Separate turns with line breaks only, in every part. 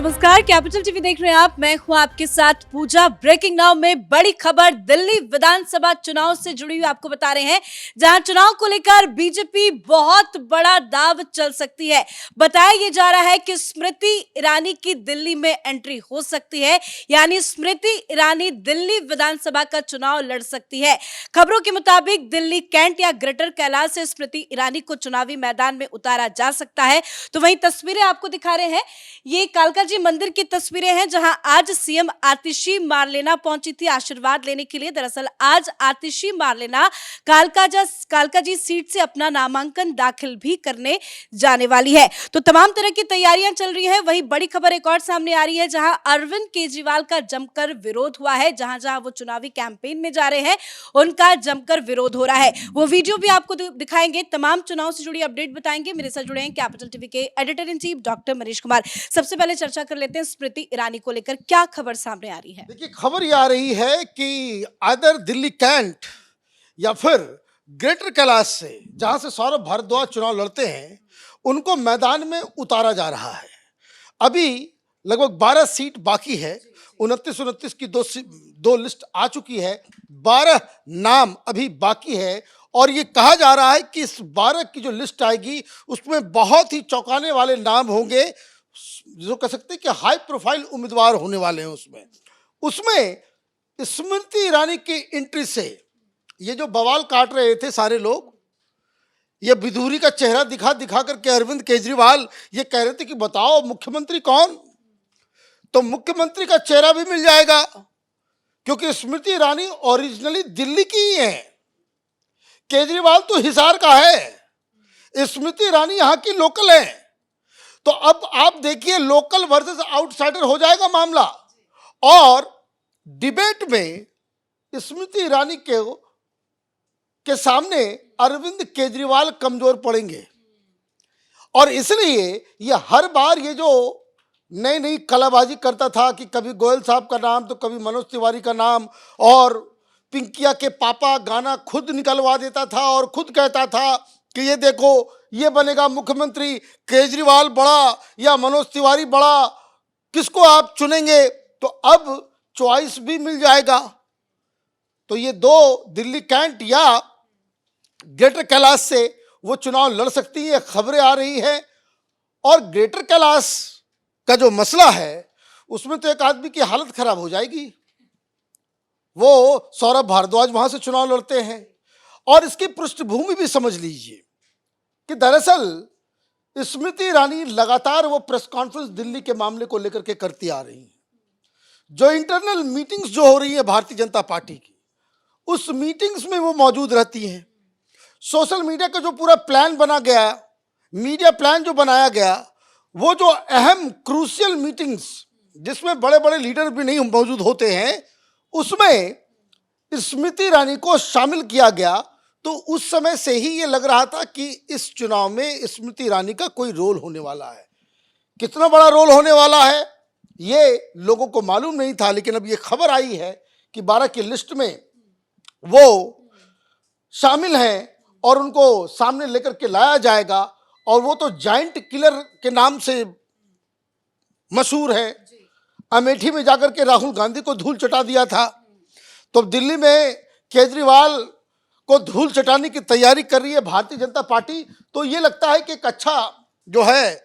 नमस्कार, capital TV देख रहे हैं आप। मैं हूं आपके साथ पूजा। ब्रेकिंग नाउ में बड़ी खबर दिल्ली विधानसभा चुनाव से जुड़ी हुई आपको बता रहे हैं, जहां चुनाव को लेकर बीजेपी बहुत बड़ा दाव चल सकती है। बताया यह जा रहा है कि स्मृति ईरानी की दिल्ली में एंट्री हो सकती है, यानी स्मृति ईरानी दिल्ली विधानसभा का चुनाव लड़ सकती है। खबरों के मुताबिक दिल्ली कैंट या ग्रेटर कैलाश से स्मृति ईरानी को चुनावी मैदान में उतारा जा सकता है। तो वहीं तस्वीरें आपको दिखा रहे हैं, ये कालका जी मंदिर की तस्वीरें हैं, जहां आज सीएम आतिशी मारलेना पहुंची थी आशीर्वाद लेने के लिए। दरअसल आज आतिशी मारलेना कालका जी सीट से अपना नामांकन दाखिल भी करने जाने वाली है। तो तमाम तरह की तैयारियां चल रही है। वहीं बड़ी खबर एक और सामने आ रही है, जहां अरविंद केजरीवाल का जमकर विरोध हुआ है। जहां जहां वो चुनावी कैंपेन में जा रहे हैं, उनका जमकर विरोध हो रहा है। वो वीडियो भी आपको दिखाएंगे। तमाम चुनाव से जुड़ी अपडेट बताएंगे। मेरे साथ जुड़े हैं कैपिटल टीवी के editor in chief doctor Manish Kumar. सबसे पहले चर्चा कर लेते हैं स्मृति ईरानी को लेकर क्या खबर सामने आ रही है।
देखिए, खबर ये आ रही है कि आदर दिल्ली कैंट या फिर ग्रेटर कैलाश से, जहां से सौरभ भारद्वाज चुनाव लड़ते हैं, उनको मैदान में उतारा जा रहा है। अभी लगभग 12 सीट बाकी है। 29 की दो लिस्ट आ चुकी है। 12 नाम अभी बाकी है और ये कहा जा रहा है कि इस 12 की जो लिस्ट आएगी उसमें बहुत ही चौंकाने वाले नाम होंगे, जो कह सकते हैं कि हाई प्रोफाइल उम्मीदवार होने वाले हैं। उसमें स्मृति ईरानी की एंट्री से ये जो बवाल काट रहे थे सारे लोग, ये बिधूरी का चेहरा दिखा दिखा करके अरविंद केजरीवाल ये कह रहे थे कि बताओ मुख्यमंत्री कौन, तो मुख्यमंत्री का चेहरा भी मिल जाएगा, क्योंकि स्मृति ईरानी ओरिजिनली दिल्ली की ही है। केजरीवाल तो हिसार का है, स्मृति ईरानी यहाँ की लोकल है। तो अब आप देखिए, लोकल वर्सेस आउटसाइडर हो जाएगा मामला। और डिबेट में स्मृति ईरानी के सामने अरविंद केजरीवाल कमजोर पड़ेंगे। और इसलिए ये हर बार ये जो नई नई कलाबाजी करता था कि कभी गोयल साहब का नाम तो कभी मनोज तिवारी का नाम, और पिंकिया के पापा गाना खुद निकलवा देता था और खुद कहता था कि ये देखो ये बनेगा मुख्यमंत्री, केजरीवाल बड़ा या मनोज तिवारी बड़ा, किसको आप चुनेंगे। तो अब चॉइस भी मिल जाएगा। तो ये दो दिल्ली कैंट या ग्रेटर कैलाश से वो चुनाव लड़ सकती है, खबरें आ रही है। और ग्रेटर कैलाश का जो मसला है, उसमें तो एक आदमी की हालत खराब हो जाएगी। वो सौरभ भारद्वाज वहां से चुनाव लड़ते हैं। और इसकी पृष्ठभूमि भी समझ लीजिए कि दरअसल स्मृति ईरानी लगातार वो प्रेस कॉन्फ्रेंस दिल्ली के मामले को लेकर के करती आ रही हैं। जो इंटरनल मीटिंग्स जो हो रही है भारतीय जनता पार्टी की, उस मीटिंग्स में वो मौजूद रहती हैं। सोशल मीडिया का जो पूरा प्लान बना गया, मीडिया प्लान जो बनाया गया, वो जो अहम क्रूशियल मीटिंग्स जिसमें बड़े बड़े लीडर भी नहीं मौजूद होते हैं, उसमें स्मृति ईरानी को शामिल किया गया। तो उस समय से ही ये लग रहा था कि इस चुनाव में स्मृति ईरानी का कोई रोल होने वाला है। कितना बड़ा रोल होने वाला है ये लोगों को मालूम नहीं था, लेकिन अब ये खबर आई है कि 12 की लिस्ट में वो शामिल हैं और उनको सामने लेकर के लाया जाएगा। और वो तो जायंट किलर के नाम से मशहूर है। अमेठी में जाकर के राहुल गांधी को धूल चटा दिया था। तो दिल्ली में केजरीवाल को धूल चटाने की तैयारी कर रही है भारतीय जनता पार्टी। तो ये लगता है कि एक अच्छा जो है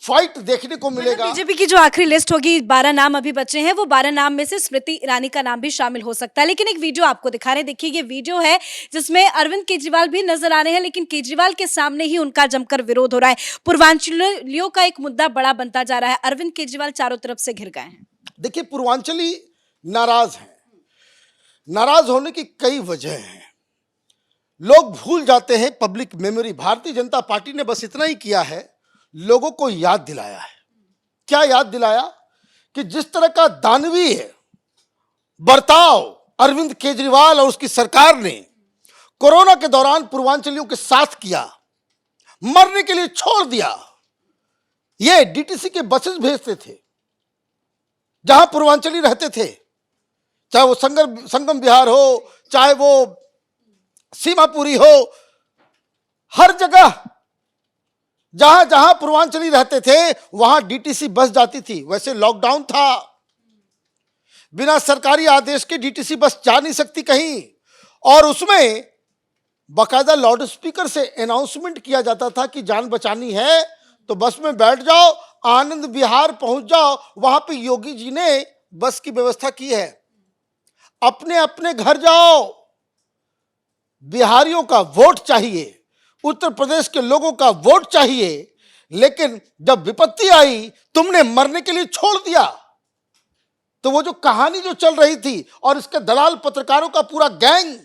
फाइट देखने को मिलेगा।
बीजेपी की जो आखिरी लिस्ट होगी, 12 नाम अभी बचे हैं, वो 12 नाम में से स्मृति ईरानी का नाम भी शामिल हो सकता है। लेकिन एक वीडियो आपको दिखा रहे हैं, देखिए ये वीडियो है जिसमें अरविंद केजरीवाल भी नजर आ रहे हैं, लेकिन केजरीवाल के सामने ही उनका जमकर विरोध हो रहा है। पूर्वांचलियों का एक मुद्दा बड़ा बनता जा रहा है। अरविंद केजरीवाल चारों तरफ से घिर गए हैं।
देखिए, पूर्वांचली नाराज हैं। नाराज होने की कई वजह हैं। लोग भूल जाते हैं public memory. Bharatiya Janata party ने बस इतना ही किया है, लोगों को याद दिलाया है। क्या याद दिलाया? कि जिस तरह का दानवीय बर्ताव अरविंद केजरीवाल और उसकी सरकार ने कोरोना के दौरान पूर्वांचलियों के साथ किया, मरने के लिए छोड़ दिया। ये डीटीसी के बसेस भेजते थे जहां पूर्वांचली रहते थे, चाहे वो संगम विहार हो, चाहे वो सीमापुरी हो, हर जगह जहां जहां पूर्वांचली रहते थे वहां डीटीसी बस जाती थी। वैसे लॉकडाउन था, बिना सरकारी आदेश के डीटीसी बस जा नहीं सकती कहीं, और उसमें बाकायदा लाउड स्पीकर से अनाउंसमेंट किया जाता था कि जान बचानी है तो बस में बैठ जाओ, आनंद विहार पहुंच जाओ। वहां पे योगी जी ने बस की व्यवस्था की है। अपने अपने घर जाओ, बिहारियों का वोट चाहिए, उत्तर प्रदेश के लोगों का वोट चाहिए। लेकिन जब विपत्ति आई तुमने मरने के लिए छोड़ दिया। तो वो जो कहानी जो चल रही थी और इसके दलाल पत्रकारों का पूरा गैंग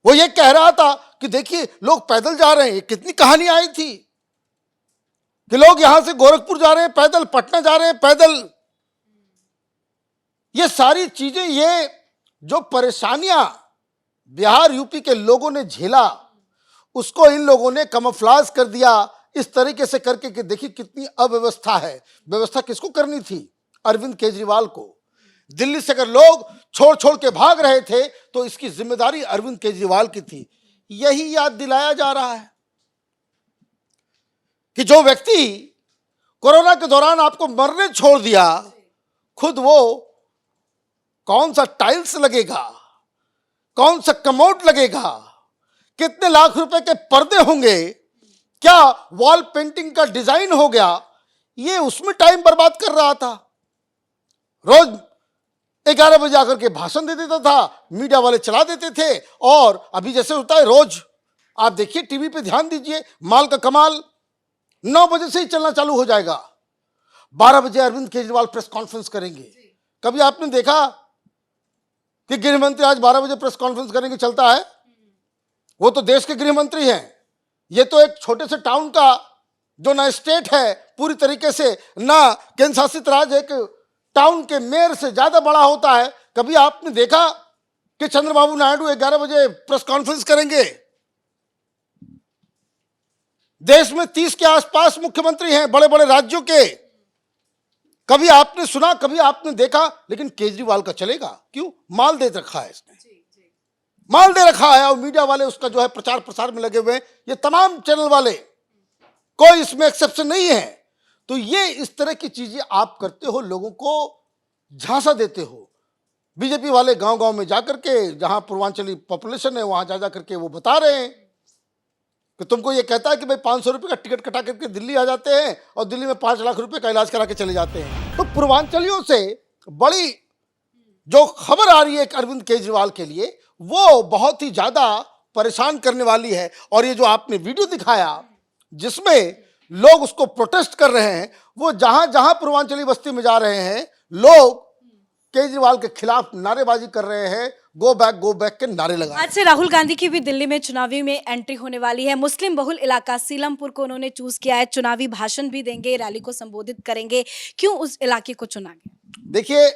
वो ये कह रहा था कि देखिए लोग पैदल जा रहे हैं, कितनी कहानी आई थी कि लोग यहां से गोरखपुर जा रहे हैं पैदल, पटना जा रहे हैं पैदल। ये सारी चीजें, ये जो परेशानियां बिहार यूपी के लोगों ने झेला उसको इन लोगों ने कमफ्लाज कर दिया इस तरीके से करके कि देखिए कितनी अव्यवस्था है। व्यवस्था किसको करनी थी? अरविंद केजरीवाल को। दिल्ली से अगर लोग छोड़ छोड़ के भाग रहे थे तो इसकी जिम्मेदारी अरविंद केजरीवाल की थी। यही याद दिलाया जा रहा है कि जो व्यक्ति कोरोना के दौरान आपको मरने छोड़ दिया, खुद वो कौन सा टाइल्स लगेगा, कौन सा कमोड लगेगा, कितने लाख रुपए के पर्दे होंगे, क्या वॉल पेंटिंग का डिजाइन हो गया, ये उसमें टाइम बर्बाद कर रहा था। रोज 11 बजे आकर के भाषण दे देता था, मीडिया वाले चला देते थे। और अभी जैसे होता है रोज आप देखिए टीवी पे ध्यान दीजिए, माल का कमाल 9 बजे से ही चलना चालू हो जाएगा। 12 बजे अरविंद केजरीवाल प्रेस कॉन्फ्रेंस करेंगे। कभी आपने देखा कि गृह मंत्री आज 12 बजे प्रेस कॉन्फ्रेंस करेंगे? चलता है? वो तो देश के गृह मंत्री हैं। ये तो एक छोटे से टाउन का जो ना स्टेट है पूरी तरीके से, ना केंद्र शासित राज्य, एक टाउन के मेयर से ज्यादा बड़ा होता है। कभी आपने देखा कि चंद्रबाबू नायडू 11 बजे प्रेस कॉन्फ्रेंस करेंगे? देश में 30 के आसपास मुख्यमंत्री हैं बड़े बड़े राज्यों के। कभी आपने सुना, कभी आपने देखा? लेकिन केजरीवाल का चलेगा। क्यों? माल दे रखा है इसने, माल दे रखा है। और मीडिया वाले उसका जो है प्रचार प्रसार में लगे हुए हैं, ये तमाम चैनल वाले, कोई इसमें एक्सेप्शन नहीं है। तो ये इस तरह की चीजें आप करते हो, लोगों को झांसा देते हो। बीजेपी वाले गांव गांव में जाकर के, जहां पूर्वांचली पॉपुलेशन है वहां जा करके वो बता रहे हैं कि तुमको ये कहता है कि भाई 500 रुपए का टिकट कटा करके दिल्ली आ जाते हैं और दिल्ली में 5 लाख रुपए का इलाज करा के चले जाते हैं। तो पूर्वांचलियों से बड़ी जो खबर आ रही है अरविंद केजरीवाल के लिए, वो बहुत ही ज्यादा परेशान करने वाली है। और ये जो आपने वीडियो दिखाया जिसमें लोग उसको प्रोटेस्ट कर रहे हैं, वो जहां जहां पूर्वांचली बस्ती में जा रहे हैं लोग केजरीवाल के खिलाफ नारेबाजी कर रहे हैं, गो बैक के नारे लगा।
आज से राहुल गांधी की भी दिल्ली में चुनावी में एंट्री होने वाली है। मुस्लिम बहुल इलाका सीलमपुर को उन्होंने चूज किया है। चुनावी भाषण भी देंगे, रैली को संबोधित करेंगे। क्यों उस इलाके को चुना गया?
देखिए,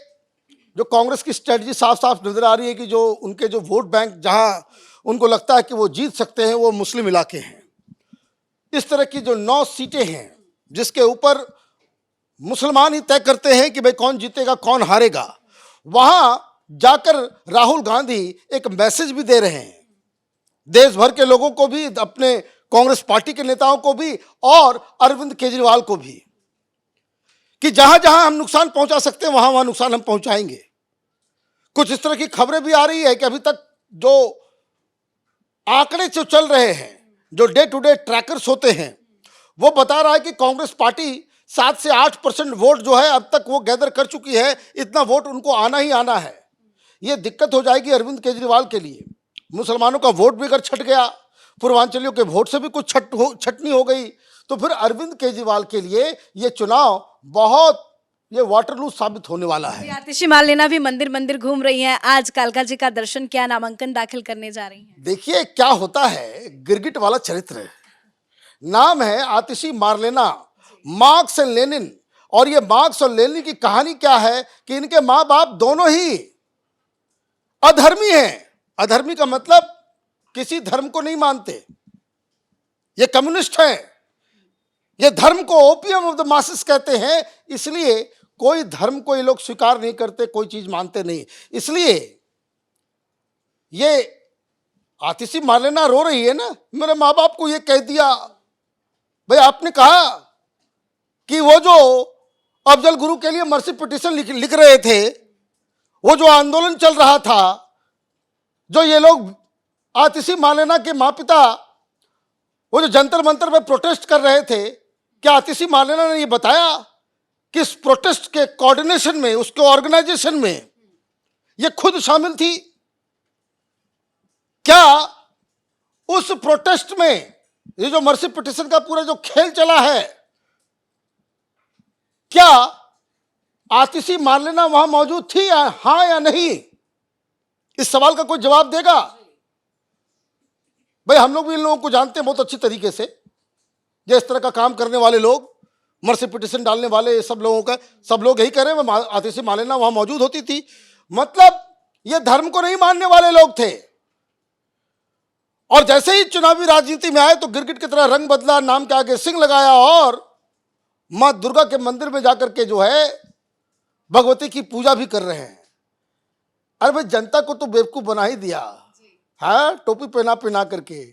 जो कांग्रेस की स्ट्रेटजी साफ साफ नजर आ रही है कि जो उनके जो वोट बैंक जहां उनको लगता है कि वो जीत सकते हैं वो मुस्लिम इलाके हैं। इस तरह की जो 9 सीटें हैं जिसके ऊपर मुसलमान ही तय करते हैं कि भाई कौन जीतेगा कौन हारेगा, वहां जाकर राहुल गांधी एक मैसेज भी दे रहे हैं देश भर के लोगों को भी, अपने कांग्रेस पार्टी के नेताओं को भी और अरविंद केजरीवाल को भी, कि जहां जहां हम नुकसान पहुंचा सकते हैं वहां वहां नुकसान हम पहुंचाएंगे। कुछ इस तरह की खबरें भी आ रही है कि अभी तक जो आंकड़े जो चल रहे हैं, जो डे टू डे ट्रैकर्स होते हैं, वो बता रहा है कि कांग्रेस पार्टी 7 से 8% वोट जो है अब तक वो गैदर कर चुकी है। इतना वोट उनको आना ही आना है। ये दिक्कत हो जाएगी अरविंद केजरीवाल के लिए। मुसलमानों का वोट भी अगर छट गया, पूर्वांचलियों के वोट से भी कुछ छटनी हो गई, तो फिर अरविंद केजरीवाल के लिए ये चुनाव बहुत ये वाटरलू साबित होने वाला है।
आतिशी मार्लेना भी मंदिर मंदिर घूम रही हैं। आज कालका जी का दर्शन किया, नामांकन दाखिल करने जा रही हैं।
देखिए क्या होता है, गिरगिट वाला चरित्र, नाम है आतिशी मार्लेना, मार्क्स एंड लेनिन। और ये मार्क्स और लेनिन की कहानी क्या है कि इनके माँ बाप दोनों ही अधर्मी हैं। अधर्मी का मतलब किसी धर्म को नहीं मानते, ये कम्युनिस्ट हैं। ये धर्म को ओपियम ऑफ द मासेस कहते हैं, इसलिए कोई धर्म को ये लोग स्वीकार नहीं करते, कोई चीज मानते नहीं। इसलिए ये आतिशी मार्लेना रो रही है ना, मेरे माँ बाप को ये कह दिया, भाई आपने कहा कि वो जो अफजल गुरु के लिए मर्सी पिटीशन लिख रहे थे, वो जो आंदोलन चल रहा था, जो ये लोग आतिशी मालेना के माँ पिता वो जो जंतर मंतर पे प्रोटेस्ट कर रहे थे, क्या आतिशी मालेना ने ये बताया कि इस प्रोटेस्ट के कोऑर्डिनेशन में, उसके ऑर्गेनाइजेशन में ये खुद शामिल थी? क्या उस प्रोटेस्ट में ये जो मर्सी पिटीशन का पूरा जो खेल चला है, क्या आतिशी मालेना वहां मौजूद थी या हां या नहीं? इस सवाल का कोई जवाब देगा? भाई हम लोग भी इन लोगों को जानते हैं बहुत अच्छी तरीके से, जो इस तरह का काम करने वाले लोग, मर्सी पिटीशन डालने वाले, सब लोगों का, सब लोग यही कह रहे हैं आतिशी मालेना वहां मौजूद होती थी। मतलब ये धर्म को नहीं मानने वाले लोग थे। और जैसे ही चुनावी राजनीति में आए तो गिरगिट की तरह रंग बदला, नाम के आगे सिंह लगाया और मां दुर्गा के मंदिर में जाकर के जो है भगवती की पूजा भी कर रहे हैं। अरे भाई जनता को तो बेवकूफ बना ही दिया, हाँ, टोपी पहना पहना करके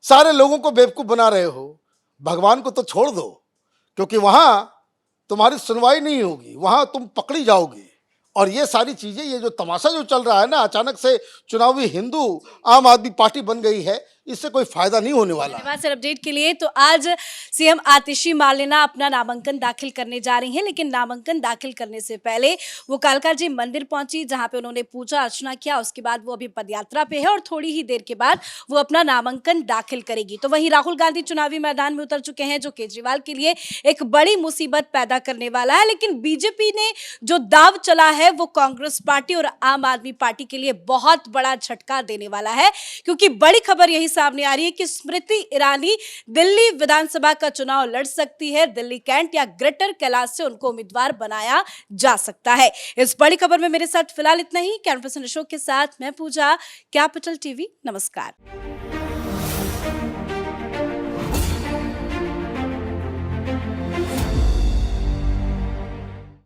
सारे लोगों को बेवकूफ बना रहे हो। भगवान को तो छोड़ दो, क्योंकि वहां तुम्हारी सुनवाई नहीं होगी, वहां तुम पकड़ी जाओगी। और ये सारी चीजें, ये जो तमाशा जो चल रहा है ना, अचानक से चुनावी हिंदू आम आदमी पार्टी बन गई है, इससे कोई फायदा नहीं होने वाला।
धन्यवाद सर अपडेट के लिए। तो आज सीएम आतिशी मालेना अपना नामांकन दाखिल करने जा रही हैं, लेकिन नामांकन दाखिल करने से पहले वो कालका जी मंदिर पहुंची, जहां पे उन्होंने पूजा अर्चना किया। उसके बाद वो अभी पदयात्रा पे है और थोड़ी ही देर के बाद वो अपना नामांकन दाखिल करेगी। तो वहीं राहुल गांधी चुनावी मैदान में उतर चुके हैं, जो केजरीवाल के लिए एक बड़ी मुसीबत पैदा करने वाला है। लेकिन बीजेपी ने जो दाव चला है वो कांग्रेस पार्टी और आम आदमी पार्टी के लिए बहुत बड़ा झटका देने वाला है, क्योंकि बड़ी खबर यही सामने आ रही है कि स्मृति ईरानी दिल्ली विधानसभा का चुनाव लड़ सकती है। दिल्ली कैंट या ग्रेटर कैलाश से उनको उम्मीदवार बनाया जा सकता है। इस बड़ी खबर में मेरे साथ फिलहाल इतना ही। कैमरा पर्सन अशोक के साथ मैं पूजा, कैपिटल टीवी। नमस्कार।